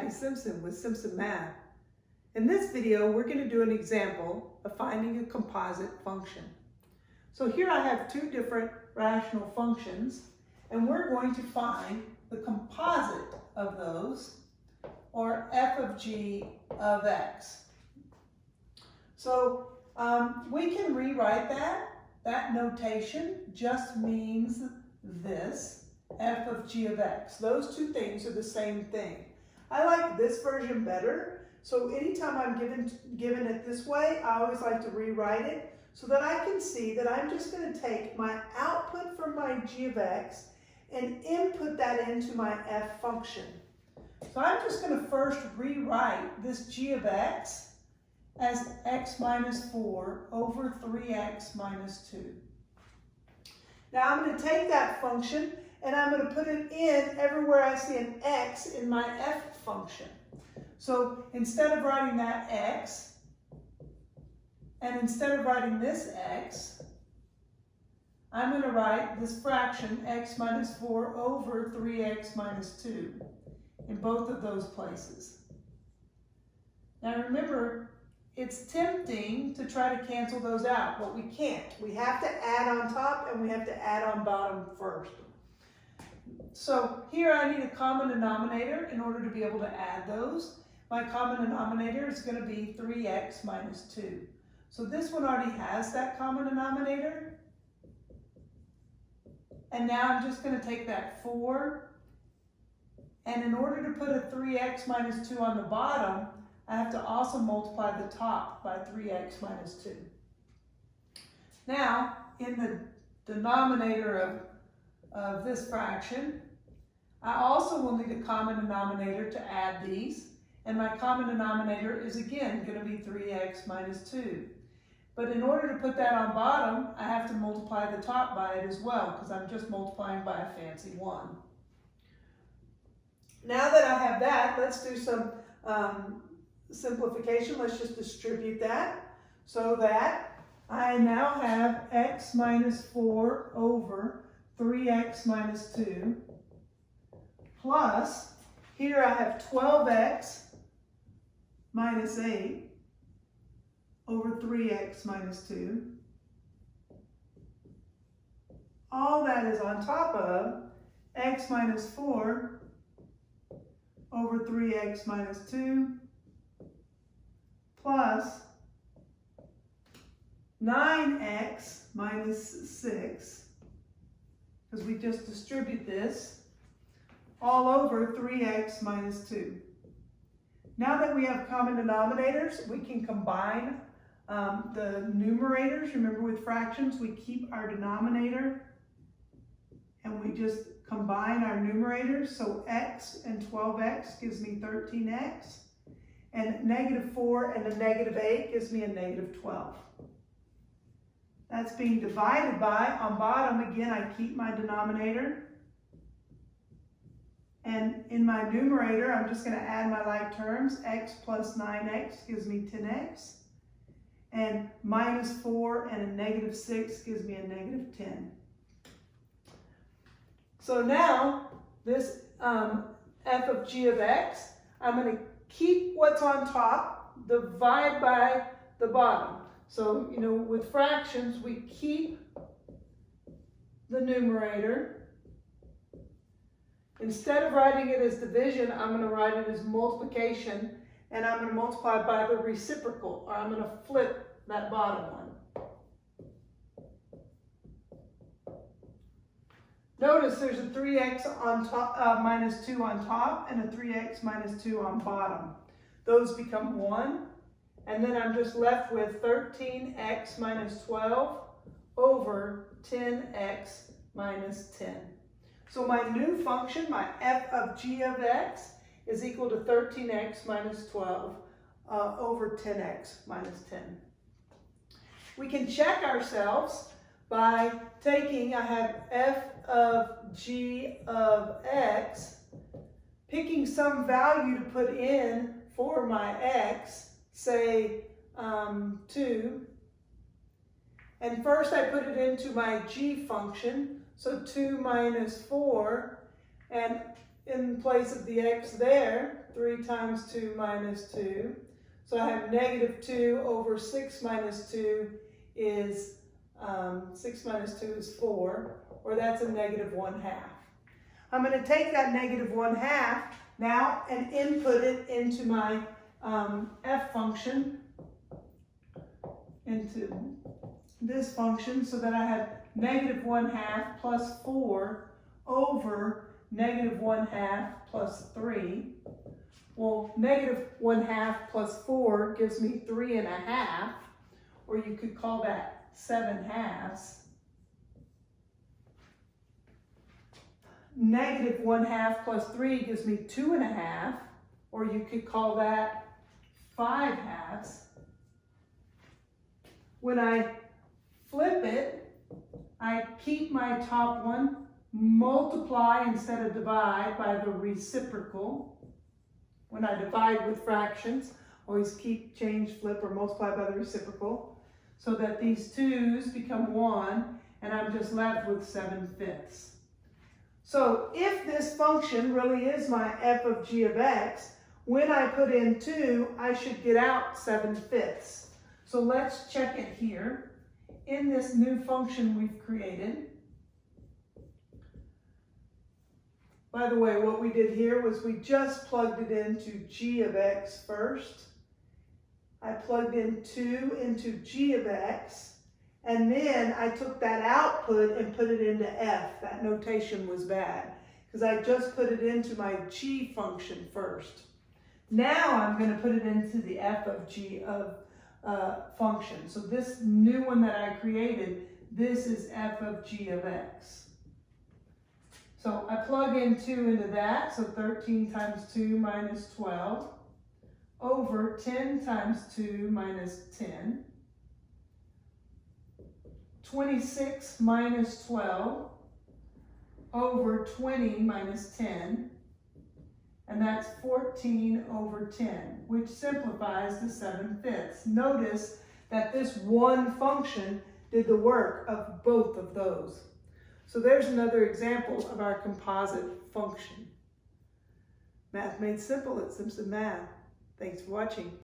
Patty Simpson with Simpson Math. In this video, we're going to do an example of finding a composite function. So here I have two different rational functions, and we're going to find the composite of those, or f of g of x. So we can rewrite that. That notation just means this, f of g of x. Those two things are the same thing. I like this version better, so anytime I'm given it this way, I always like to rewrite it so that I can see that I'm just going to take my output from my g of x and input that into my f function. So I'm just going to first rewrite this g of x as x minus 4 over 3x minus 2. Now I'm going to take that function and I'm going to put it in everywhere I see an x in my f function. So instead of writing that x, and instead of writing this x, I'm going to write this fraction x minus 4 over 3x minus 2 in both of those places. Now remember, it's tempting to try to cancel those out, but we can't. We have to add on top and we have to add on bottom first. So here I need a common denominator in order to be able to add those. My common denominator is going to be 3x minus 2. So this one already has that common denominator. And now I'm just going to take that 4. And in order to put a 3x minus 2 on the bottom, I have to also multiply the top by 3x minus 2. Now, in the denominator of this fraction, I also will need a common denominator to add these. And my common denominator is again going to be 3x minus 2. But in order to put that on bottom, I have to multiply the top by it as well, because I'm just multiplying by a fancy 1. Now that I have that, let's do some simplification. Let's just distribute that so that I now have x minus 4 over 3x minus 2 plus, here I have 12x minus 8 over 3x minus 2. All that is on top of x minus 4 over 3x minus 2 plus 9x minus 6, because we just distribute this, all over 3x minus 2. Now that we have common denominators, we can combine the numerators. Remember, with fractions, we keep our denominator and we just combine our numerators. So x and 12x gives me 13x. And negative 4 and a negative 8 gives me a negative 12. That's being divided by, on bottom, again, I keep my denominator. And in my numerator, I'm just going to add my like terms. X plus 9x gives me 10x. And minus 4 and a negative 6 gives me a negative 10. So now, this f of g of x, I'm going to keep what's on top, divide by the bottom. So, you know, with fractions, we keep the numerator. Instead of writing it as division, I'm going to write it as multiplication, and I'm going to multiply by the reciprocal, or I'm going to flip that bottom one. Notice there's a 3x on top, minus 2 on top, and a 3x minus 2 on bottom. Those become 1, and then I'm just left with 13x minus 12 over 10x minus 10. So my new function, my f of g of x, is equal to 13x minus 12 over 10x minus 10. We can check ourselves by taking, I have f of g of x, picking some value to put in for my x, say 2, and first I put it into my g function, so 2 minus 4, and in place of the x there, 3 times 2 minus 2. So I have negative 2 over 6 minus 2 is, 6 minus 2 is 4, or that's a negative 1/2. I'm going to take that negative 1/2 now and input it into my f function, into this function, so that I have negative 1/2 plus 4 over negative 1/2 plus 3. Well, negative 1/2 plus 4 gives me 3.5, or you could call that 7/2. Negative 1/2 plus 3 gives me 2.5, or you could call that 5/2. When I flip it, I keep my top one, multiply instead of divide by the reciprocal. When I divide with fractions, always keep, change, flip, or multiply by the reciprocal, so that these 2's become 1, and I'm just left with 7/5. So if this function really is my f of g of x, when I put in 2, I should get out 7/5. So let's check it here. In this new function we've created, by the way, what we did here was we just plugged it into g of x first. I plugged in 2 into g of x, and then I took that output and put it into f. That notation was bad, because I just put it into my g function first. Now I'm going to put it into the f of g of function. So this new one that I created, this is f of g of x. So I plug in 2 into that, so 13 times 2 minus 12, over 10 times 2 minus 10. 26 minus 12, over 20 minus 10, and that's 14 over 10, which simplifies to 7/5. Notice that this one function did the work of both of those. So there's another example of our composite function. Math made simple at Simpson Math. Thanks for watching.